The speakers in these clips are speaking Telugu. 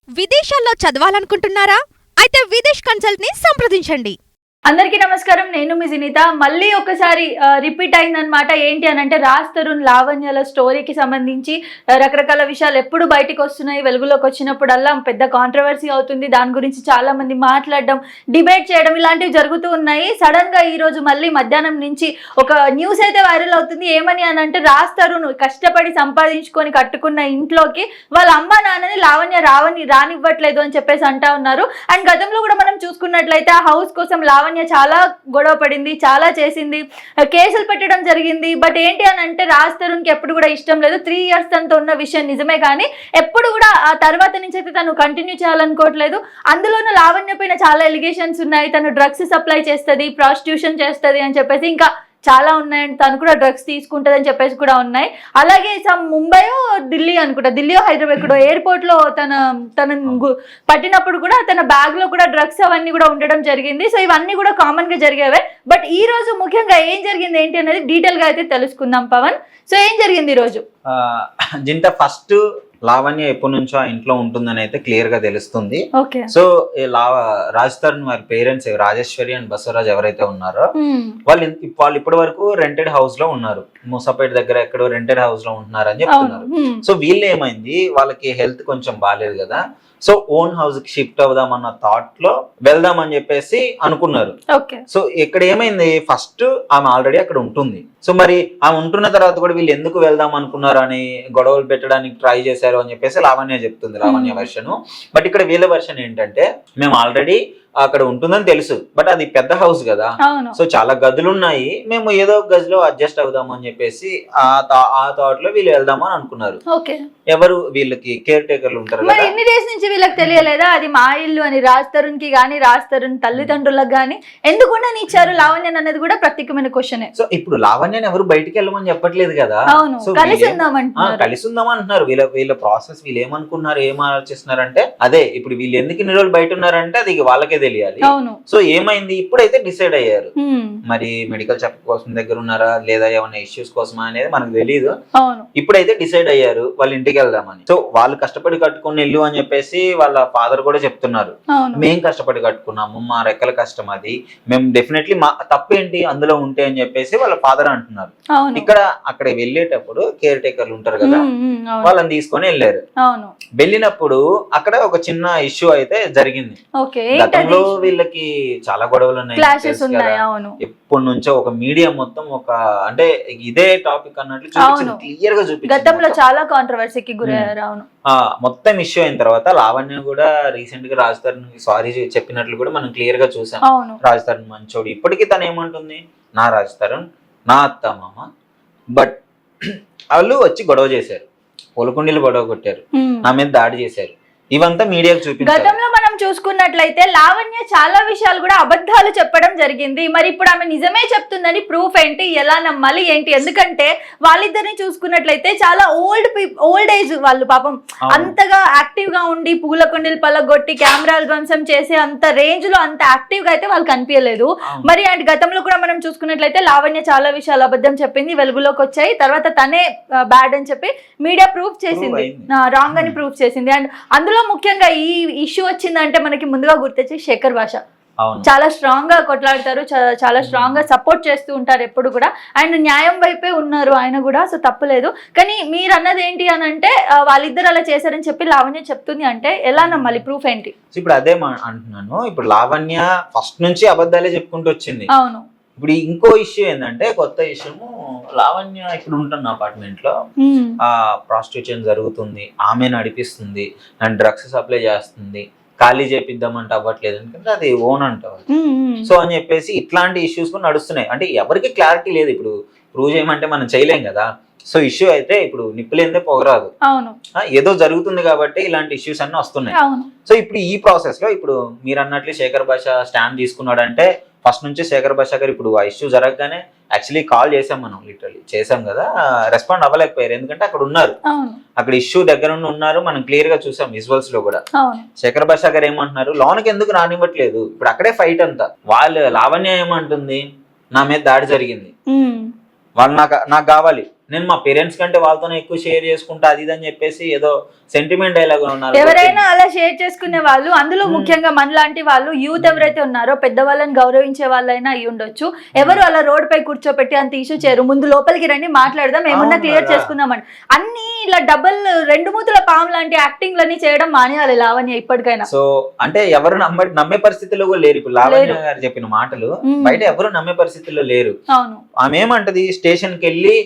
విదేశాల్లో చదవాలనుకుంటున్నారా? అయితే విదేశ్ కన్సల్ట్ ని సంప్రదించండి. అందరికీ నమస్కారం. నేను మీ సునీత. మళ్ళీ ఒకసారి రిపీట్ అయిందనమాట. ఏంటి అని అంటే రాజ్ తరుణ్ లావణ్యల స్టోరీకి సంబంధించి రకరకాల విషయాలు ఎప్పుడు బయటకు వస్తున్నాయి. వెలుగులోకి వచ్చినప్పుడల్లా పెద్ద కాంట్రవర్సీ అవుతుంది. దాని గురించి చాలా మంది మాట్లాడడం, డిబేట్ చేయడం ఇలాంటివి జరుగుతూ ఉన్నాయి. సడన్ గా ఈ రోజు మళ్ళీ మధ్యాహ్నం నుంచి ఒక న్యూస్ అయితే వైరల్ అవుతుంది. ఏమని అని అంటే రాజ్ తరుణ్ కష్టపడి సంపాదించుకొని కట్టుకున్న ఇంట్లోకి వాళ్ళ అమ్మ నాన్నని లావణ్య రానివ్వట్లేదు అని చెప్పేసి అంటా ఉన్నారు. అండ్ గతంలో కూడా మనం చూసుకున్నట్లయితే ఆ హౌస్ కోసం లావణ్య చాలా గొడవ పడింది, చాలా చేసింది, కేసులు పెట్టడం జరిగింది. బట్ ఏంటి అని అంటే రాజ్ తరుణ్ కి ఎప్పుడు కూడా ఇష్టం లేదు. 3 years తనతో ఉన్న విషయం నిజమే, కానీ ఎప్పుడు కూడా ఆ తర్వాత నుంచి అయితే తను కంటిన్యూ చేయాలనుకోవట్లేదు. అందులోనూ లావణ్య పైన చాలా ఎలిగేషన్స్ ఉన్నాయి. తను డ్రగ్స్ సప్లై చేస్తుంది, ప్రాస్టిట్యూషన్ చేస్తుంది అని చెప్పేసి ఇంకా చాలా ఉన్నాయండి. తను కూడా డ్రగ్స్ తీసుకుంటుంది అని చెప్పేసి కూడా ఉన్నాయి. అలాగే ముంబై ఢిల్లీ అనుకుంటా, ఢిల్లీ హైదరాబాద్ కూడా ఎయిర్పోర్ట్ లో తన పట్టినప్పుడు కూడా తన బ్యాగ్ లో కూడా డ్రగ్స్ అవన్నీ కూడా ఉండడం జరిగింది. సో ఇవన్నీ కూడా కామన్ గా జరిగేవే. బట్ ఈ రోజు ముఖ్యంగా ఏం జరిగింది ఏంటి అనేది డీటెయిల్ గా అయితే తెలుసుకుందాం పవన్. సో ఏం జరిగింది ఈ రోజు? జింట ఫస్ట్ లావణ్య ఎప్పటి నుంచో ఆ ఇంట్లో ఉంటుందని అయితే క్లియర్ గా తెలుస్తుంది. ఓకే. సో రాజ్ తరుణ్ వారి పేరెంట్స్ రాజేశ్వరి అండ్ బసవరాజ్ ఎవరైతే ఉన్నారో వాళ్ళు ఇప్పటి వరకు రెంటెడ్ హౌస్ లో ఉన్నారు. మూసాపేట దగ్గర ఎక్కడో రెంటెడ్ హౌస్ లో ఉంటున్నారు అని చెప్తున్నారు. సో వీళ్ళు ఏమైంది, వాళ్ళకి హెల్త్ కొంచెం బాగాలేదు కదా, సో ఓన్ హౌస్ కి షిఫ్ట్ అవుదాం అన్న థాట్ లో వెళ్దాం అని చెప్పేసి అనుకున్నారు. సో ఇక్కడ ఏమైంది, ఫస్ట్ ఆమె ఆల్రెడీ అక్కడ ఉంటుంది. సో మరి ఆమె ఉంటున్న తర్వాత కూడా వీళ్ళు ఎందుకు వెళ్దాం అనుకున్నారు అని గొడవలు పెట్టడానికి ట్రై చేశారు అని చెప్పేసి లావణ్య చెప్తుంది, లావణ్య వర్షన్. బట్ ఇక్కడ వీళ్ళ వర్షన్ ఏంటంటే మేము ఆల్రెడీ అక్కడ ఉంటుందని తెలుసు, బట్ అది పెద్ద హౌస్ కదా, సో చాలా గదులు ఉన్నాయి, మేము ఏదో గదిలో అడ్జస్ట్ అవుదాము అని చెప్పేసి ఆ థాట్ లో వీళ్ళు వెళ్దామని అనుకున్నారు. ఎవరు వీళ్ళకి కేర్ టేకర్లు ఉంటారు కదా. ఎన్ని డేస్ నుంచి వీళ్ళకి తెలియలేదా అది మా ఇల్లు అని? రాజ్ తరుణ్ కి గానీ రాజ్ తరుణ్ తల్లిదండ్రులకు గానీ ఎందుకు ఇచ్చారు లావణ్య అనేది కూడా ప్రత్యేకమైన క్వశ్చన్. సో ఇప్పుడు లావణ్యని ఎవరు బయటికి వెళ్ళమని చెప్పట్లేదు కదా, కలిసి ఉందాం అంటున్నారు. వీళ్ళ ప్రాసెస్ వీళ్ళు ఏమనుకున్నారు, ఏం ఆలోచిస్తున్నారు అంటే అదే. ఇప్పుడు వీళ్ళు ఎందుకు ఇన్ని రోజులు బయట ఉన్నారంటే అది వాళ్ళకే తెలియాలి. సో ఏమైంది, ఇప్పుడైతే డిసైడ్ అయ్యారు. మరి మెడికల్ చెకప్ కోసం దగ్గర ఉన్నారా లేదా ఏమైనా ఇష్యూస్ కోసమా అనేది మనకు తెలియదు. ఇప్పుడైతే డిసైడ్ అయ్యారు వాళ్ళ ఇంటికి వెళ్దామని. సో వాళ్ళు కష్టపడి కట్టుకుని ఇల్లు అని చెప్పేసి వాళ్ళ ఫాదర్ కూడా చెప్తున్నారు, మేం కష్టపడి కట్టుకున్నాము, మా రెక్కల కష్టం అది, మేము డెఫినెట్లీ మా తప్పేంటి అందులో ఉంటే అని చెప్పేసి వాళ్ళ ఫాదర్ అంటున్నారు. ఇక్కడ అక్కడ వెళ్ళేటప్పుడు కేర్ టేకర్లు ఉంటారు కదా, వాళ్ళని తీసుకొని వెళ్ళారు. వెళ్ళినప్పుడు అక్కడ ఒక చిన్న ఇష్యూ అయితే జరిగింది. గతంలో వీళ్ళకి చాలా గొడవలు ఉన్నాయి, ఎప్పటి నుంచో ఒక మీడియా మొత్తం ఒక అంటే ఇదే టాపిక్ అన్నట్లు క్లియర్ గా చూపించింది. చాలా కాంట్రవర్సీకి గురయ్యారు. మొత్తం ఇష్యూ అయిన తర్వాత లావణ్య కూడా రీసెంట్ గా రాజ్ తరుణ్ సారీ చెప్పినట్లు కూడా మనం క్లియర్ గా చూసాం. రాజ్ తరుణ్ మంచోడు. ఇప్పటికీ తను ఏమంటుంది, నా రాజ్ తరుణ్ నా అత్త మామ, బట్ వాళ్ళు వచ్చి గొడవ చేశారు, పొలకుండీలు గొడవ కొట్టారు, నా మీద దాడి చేశారు, ఇవంతా మీడియాకు చూపించారు. గతంలో మనం చూసుకున్నట్లయితే లావణ్య చాలా విషయాలు కూడా అబద్ధాలు చెప్పడం జరిగింది. మరి ఇప్పుడు ఆమె నిజమే చెప్తుందని ప్రూఫ్ ఏంటి, ఎలా నమ్మాలి ఏంటి? ఎందుకంటే వాళ్ళిద్దరిని చూసుకున్నట్లయితే చాలా ఓల్డ్ ఏజ్ వాళ్ళు, పాపం అంతగా యాక్టివ్ గా ఉండి పూల కుండీలు పలగొట్టి కెమెరాలు ధ్వంసం చేసే అంత రేంజ్ లో అంత యాక్టివ్ గా అయితే వాళ్ళు కనిపించలేదు. మరి అండ్ గతంలో కూడా మనం చూసుకున్నట్లయితే లావణ్య చాలా విషయాలు అబద్ధం చెప్పింది, వెలుగులోకి వచ్చాయి. తర్వాత తనే బ్యాడ్ అని చెప్పి మీడియా ప్రూఫ్ చేసింది, రాంగ్ అని ప్రూఫ్ చేసింది. అండ్ అందులో ముఖ్యంగా ఈ ఇష్యూ వచ్చిందంటే మనకి ముందుగా గుర్తొచ్చి శేఖర్ భాష చాలా స్ట్రాంగ్ గా కొట్లాడతారు, చాలా స్ట్రాంగ్ గా సపోర్ట్ చేస్తూ ఉంటారు ఎప్పుడు కూడా. అండ్ న్యాయం వైపే ఉన్నారు ఆయన కూడా, సో తప్పులేదు. కానీ మీరు అన్నది ఏంటి అని అంటే వాళ్ళిద్దరు అలా చేశారని చెప్పి లావణ్య చెప్తుంది అంటే ఎలా నమ్మాలి, ప్రూఫ్ ఏంటి? ఇప్పుడు అదే అంటున్నాను. ఇప్పుడు లావణ్య ఫస్ట్ నుంచి అబద్ధాలే చెప్పుకుంటూ వచ్చింది. అవును. ఇప్పుడు ఇంకో ఇష్యూ ఏంటంటే కొత్త ఇష్యూ, లావణ్య ఇప్పుడు ఉంటున్న అపార్ట్మెంట్ లో ప్రాస్టిట్యూషన్ జరుగుతుంది, ఆమె నడిపిస్తుంది అండ్ డ్రగ్స్ సప్లై చేస్తుంది, ఖాళీ చేపిద్దామంటే అవ్వట్లేదు ఎందుకంటే అది ఓన్ అంటారు. సో అని చెప్పేసి ఇట్లాంటి ఇష్యూస్ కూడా నడుస్తున్నాయి. అంటే ఎవరికి క్లారిటీ లేదు, ఇప్పుడు ప్రూవ్ చేయమంటే మనం చేయలేం కదా. సో ఇష్యూ అయితే ఇప్పుడు నిప్పులేందే పొగరాదు, ఏదో జరుగుతుంది కాబట్టి ఇలాంటి ఇష్యూస్ అన్ని వస్తున్నాయి. సో ఇప్పుడు ఈ ప్రాసెస్ లో ఇప్పుడు మీరు అన్నట్లు శేఖర్ భాష స్టాండ్ తీసుకున్నాడంటే ఫస్ట్ నుంచి శేఖర్ భాష గారు ఇప్పుడు ఆ ఇష్యూ జరగగానే యాక్చువల్లీ కాల్ చేసాం, మనం లిటరలీ చేసాం కదా, రెస్పాండ్ అవ్వలేకపోయారు ఎందుకంటే అక్కడ ఉన్నారు, అక్కడ ఇష్యూ దగ్గర ఉన్నారు, మనం క్లియర్ గా చూసాం విజువల్స్ లో కూడా. శేఖర్ భాష గారు ఏమంటున్నారు, లోనకి ఎందుకు రానివ్వట్లేదు, ఇప్పుడు అక్కడే ఫైట్ అంతా. వాళ్ళు లావణ్య ఏమంటుంది, నా మీద దాడి జరిగింది, వాళ్ళు నాకు కావాలి, నేను మా పేరెంట్స్ కంటే వాళ్ళతోనే ఎక్కువ షేర్ చేసుకుంటా అది ఇది అని చెప్పేసి ఏదో సెంటిమెంట్ డైలాగ్ ఉన్నారు. ఎవరైనా అలా షేర్ చేసుకునే వాళ్ళు, అందులో ముఖ్యంగా మనలాంటి వాళ్ళు, యూత్ ఎవరైతే ఉన్నారో పెద్దవాళ్ళని గౌరవించే వాళ్ళైనా అయి ఉండొచ్చు. ఎవరు అలా రోడ్ పై కూర్చోపెట్టి అంత ఇష్యూ చేయరు. ముందు లోపలికి రండి, మాట్లాడదాం, ఏమన్నా క్లియర్ చేసుకుందామని. అన్ని ఇలా డబల్ రెండు మూతుల పాము లాంటి యాక్టింగ్ లని చేయడం మానేయాలి లావణ్య ఇప్పటికైనా. సో అంటే ఎవరు నమ్మే పరిస్థితిలో కూడా లేరు. ఇప్పుడు లావణ్య గారు చెప్పిన మాటలు బయట ఎవరు నమ్మే పరిస్థితిలో లేరు. అవును, ఆమె ఏమంటది, స్టేషన్ కి వెళ్ళి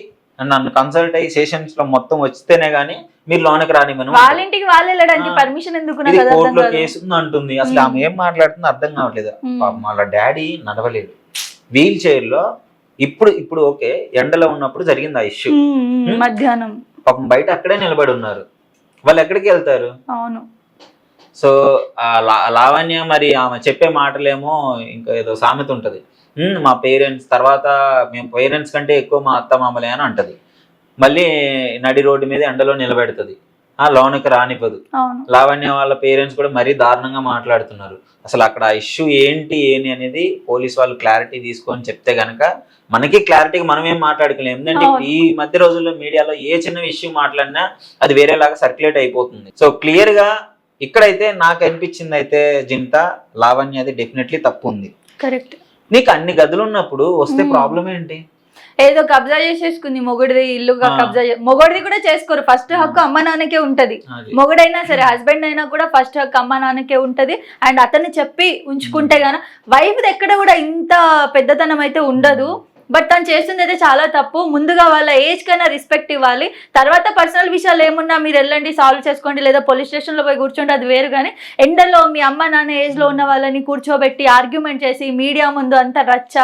నన్ను కన్సల్ట్ అయ్యి సెషన్స్ లో మొత్తం వచ్చితేనే గానీ మీరు లోనకి రానివ్వను, వాళ్ళ ఇంటికి వాళ్ళు వెళ్ళడానికి పర్మిషన్ ఎందుకు కోర్టులో కేసు అంటుంది. అసలు ఆమె ఏం మాట్లాడుతుందో అర్థం కావట్లేదు. వాళ్ళ డాడీ నడవలేడు, వీల్ చైర్ లో. ఇప్పుడు ఓకే, ఎండలో ఉన్నప్పుడు జరిగింది ఆ ఇష్యూ, మధ్యాహ్నం పాపం బయట అక్కడే నిలబడి ఉన్నారు. వాళ్ళు ఎక్కడికి వెళ్తారు? అవును. సో లావణ్య మరి ఆమె చెప్పే మాటలేమో ఇంకా ఏదో సామెత ఉంటది, మా పేరెంట్స్ తర్వాత మేము పేరెంట్స్ కంటే ఎక్కువ మా అత్త మామలే అని అంటది. మళ్ళీ నడి రోడ్డు మీద ఎండలో నిలబెడుతుంది, లోనికి రానివ్వదు. లావణ్య వాళ్ళ పేరెంట్స్ కూడా మరీ దారుణంగా మాట్లాడుతున్నారు. అసలు అక్కడ ఇష్యూ ఏంటి అనేది పోలీస్ వాళ్ళు క్లారిటీ తీసుకొని చెప్తే గనక మనకి క్లారిటీగా మనం ఏం మాట్లాడుకోలేము. ఎందుకంటే ఈ మధ్య రోజుల్లో మీడియాలో ఏ చిన్న ఇష్యూ మాట్లాడినా అది వేరేలాగా సర్క్యులేట్ అయిపోతుంది. సో క్లియర్ గా ఇక్కడైతే నాకు అనిపించింది అయితే జింత, లావణ్య అది డెఫినెట్లీ తప్పు ఉంది. కరెక్ట్. నీకు అన్ని గదులు ఉన్నప్పుడు వస్తే ప్రాబ్లం ఏంటి? ఏదో కబ్జా చేసేసుకుంది మొగుడిది ఇల్లుగా, కబ్జా మొగుడిది కూడా చేసుకోరు. ఫస్ట్ హక్కు అమ్మ నాన్నకే ఉంటది. మొగుడైనా సరే, హస్బెండ్ అయినా కూడా ఫస్ట్ హక్కు అమ్మ నాన్నకే ఉంటది. అండ్ అతన్ని చెప్పి ఉంచుకుంటే గాన వైఫ్ ఎక్కడ కూడా ఇంత పెద్దతనం అయితే ఉండదు. బట్ తను చేస్తుంది అయితే చాలా తప్పు. ముందుగా వాళ్ళ ఏజ్ కైనా రెస్పెక్ట్ ఇవ్వాలి. తర్వాత పర్సనల్ విషయాలు ఏమున్నా మీరు వెళ్ళండి, సాల్వ్ చేసుకోండి, లేదా పోలీస్ స్టేషన్లో పోయి కూర్చోండి, అది వేరు. కానీ ఎండలో మీ అమ్మ నాన్న ఏజ్లో ఉన్న వాళ్ళని కూర్చోబెట్టి ఆర్గ్యుమెంట్ చేసి మీడియా ముందు అంత రచ్చ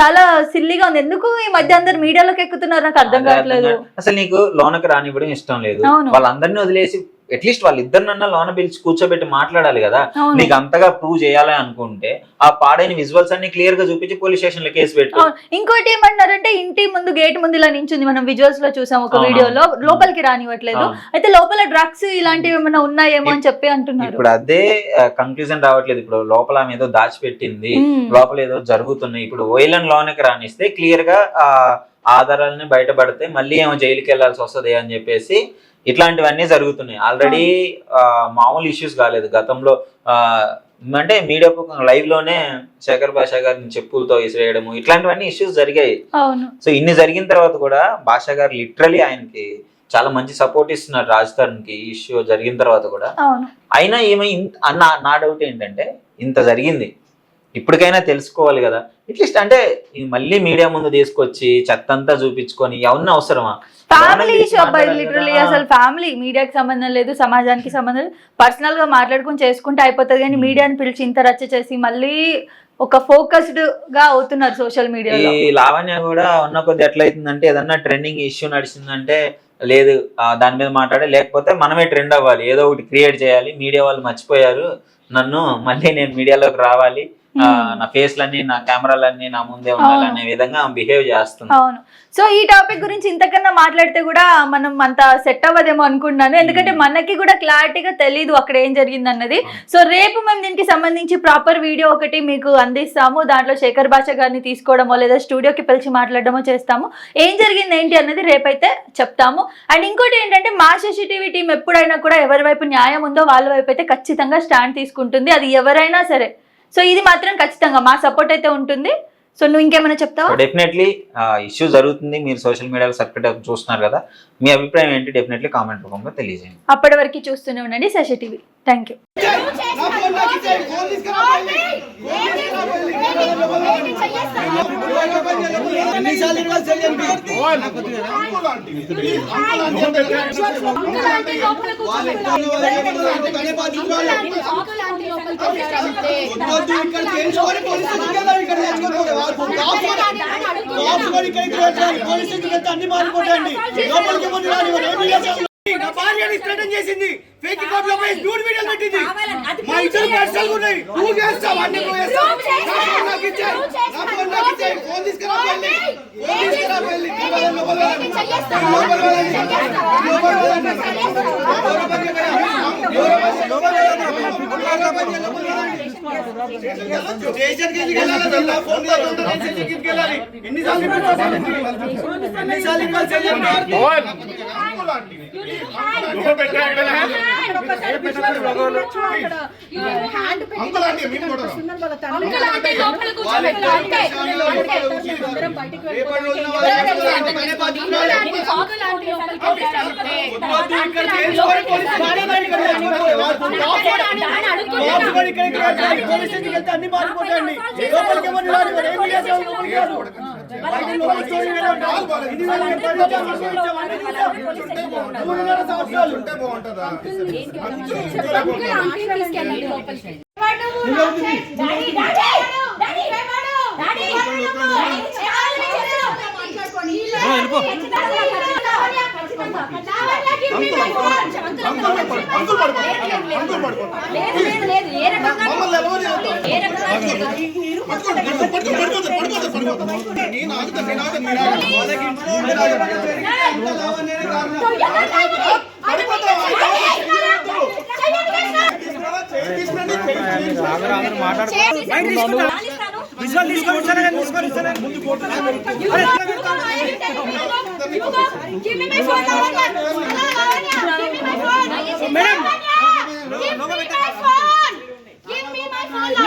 చాలా సిల్లీగా ఉంది. ఎందుకు ఈ మధ్య అందరు మీడియాలోకి ఎక్కుతున్నారు నాకు అర్థం కావట్లేదు. అసలు నీకు లోనకి రానివ్వడం ఇష్టం లేదు, వాళ్ళందరినీ వదిలేసి అట్లీస్ట్ వాళ్ళిద్దరినన్నా లోన పిలిచి కూర్చోబెట్టి మాట్లాడాలి కదా. నీకు అంతగా ప్రూవ్ చేయాలి అనుకుంటే ఆ పాడైన విజువల్స్ అన్ని క్లియర్ గా చూపించి పోలీస్ స్టేషన్ లో కేసు పెట్టు. ఇంకోటి ఏమన్నారంటే ఇంటి ముందు గేట్ ముందు ఇలా నించుంది, మనం విజువల్స్ లో చూసాం ఒక వీడియోలో, లోపలికి రానివ్వట్లేదు. అయితే లోపల డ్రగ్స్ ఇలాంటివి ఏమైనా ఉన్నాయేమో అని చెప్పి అంటున్నారు. ఇప్పుడు అదే కంక్లూజన్ రావట్లేదు. ఇప్పుడు లోపల ఆమె ఏదో దాచిపెట్టింది, లోపల ఏదో జరుగుతున్నాయి. ఇప్పుడు ఓయిలన్ లోనికి రానిస్తే క్లియర్ గా ఆధారాలని బయటపడితే మళ్ళీ ఏమో జైలుకి వెళ్లాల్సి వస్తుంది అని చెప్పేసి ఇట్లాంటివన్నీ జరుగుతున్నాయి. ఆల్రెడీ మామూలు ఇష్యూస్ కాలేదు గతంలో. అంటే మీడియా లైవ్ లోనే శేఖర్ భాషా గారిని చెప్పులతో ఇసిరేయడము, ఇట్లాంటివన్నీ ఇష్యూస్ జరిగాయి. సో ఇన్ని జరిగిన తర్వాత కూడా భాషా గారు లిటరలీ ఆయనకి చాలా మంచి సపోర్ట్ ఇస్తున్నారు రాజ్ తరుణ్ కి. ఈ ఇష్యూ జరిగిన తర్వాత కూడా అయినా ఏమై నా డౌట్ ఏంటంటే, ఇంత జరిగింది ఇప్పటికైనా తెలుసుకోవాలి కదా అట్లీస్ట్. అంటే మళ్ళీ మీడియా ముందు తీసుకొచ్చి చెత్తంతా చూపించుకొని ఎవరిని అవసరమా? ఫ్యామిలీ ఇష్యూ అబ్బాయి, లిటరలీ అసలు ఫ్యామిలీ, మీడియాకి సంబంధం లేదు, సమాజానికి సంబంధం లేదు. పర్సనల్ గా మాట్లాడుకుని చేసుకుంటే అయిపోతుంది. కానీ మీడియాని పిలిచి ఇంత రచ్చ చేసి మళ్ళీ ఒక ఫోకస్డ్ గా అవుతున్నారు సోషల్ మీడియాలో. ఈ లావణ్య కూడా ఉన్న కొద్ది ఎట్లయితుందంటే, ఏదన్నా ట్రెండింగ్ ఇష్యూ నడిచిందంటే లేదు దాని మీద మాట్లాడే, లేకపోతే మనమే ట్రెండ్ అవ్వాలి, ఏదో ఒకటి క్రియేట్ చేయాలి. మీడియా వాళ్ళు మర్చిపోయారు నన్ను, మళ్ళీ నేను మీడియాలోకి రావాలి, నా ఫేస్లన్నీ నా కెమెరాలన్నీ నా ముందే ఉండాలనే విధంగా బిహేవ్ చేస్తుంది. అవును. సో ఈ టాపిక్ గురించి ఇంతకన్నా మాట్లాడితే కూడా మనం అంత సెట్ అవ్వదేమో అనుకున్నాను. ఎందుకంటే మనకి కూడా క్లారిటీగా తెలీదు అక్కడ ఏం జరిగింది అన్నది. సో రేపు మేము దీనికి సంబంధించి ప్రాపర్ వీడియో ఒకటి మీకు అందిస్తాము. దాంట్లో శేఖర్ భాష గారిని తీసుకోవడమో లేదా స్టూడియోకి పిలిచి మాట్లాడడమో చేస్తాము. ఏం జరిగింది ఏంటి అన్నది రేపైతే చెప్తాము. అండ్ ఇంకోటి ఏంటంటే, మా శశి టీవీ టీం ఎప్పుడైనా కూడా ఎవరి వైపు న్యాయం ఉందో వాళ్ళ వైపు అయితే ఖచ్చితంగా స్టాండ్ తీసుకుంటుంది, అది ఎవరైనా సరే. సో ఇది మాత్రం ఖచ్చితంగా మా సపోర్ట్ అయితే ఉంటుంది. సో నువ్వు ఇంకేమైనా చెప్తావా? డెఫినెట్లీ ఇష్యూ జరుగుతుంది, మీరు సోషల్ మీడియాలో సర్క్యులేట్ చూస్తున్నారు కదా, మీ అభిప్రాయం ఏంటి డెఫినెట్లీ కామెంట్ రూపంలో తెలియజేయండి. అప్పటి వరకు చూస్తూనే ఉండండి శశి టీవీ. Thank you. చేసింది ఫేక్ కోర్టులో పోయి న్యూడ్ వీడియోలు పెట్టింది. మా ఇద్దరు పర్సనల్ ఉన్నాయి, నువ్వు చేస్తావు అన్ని, నువ్వు చేస్తావు. నాకు ఇచ్చాయి, ఫోన్ తీసుకురా, వెళ్ళి స్టేషన్కి ఎందుకు వెళ్ళాలి? నా ఫోన్ చేస్తుంటే నేను స్టేషన్కి వెళ్ళాలి. ఎన్నిసార్లు అన్ని మారిపోతాయండి. లోపలికి ఎవరిని రానివ్వరు. ఏమి చేస్తాం? లోపలికి రాదు. బయట లోపలికి చూడండి. ఇది వాళ్ళకి సంవత్సరాలు ఉంటే బాగుంటుందా? Give me my phone.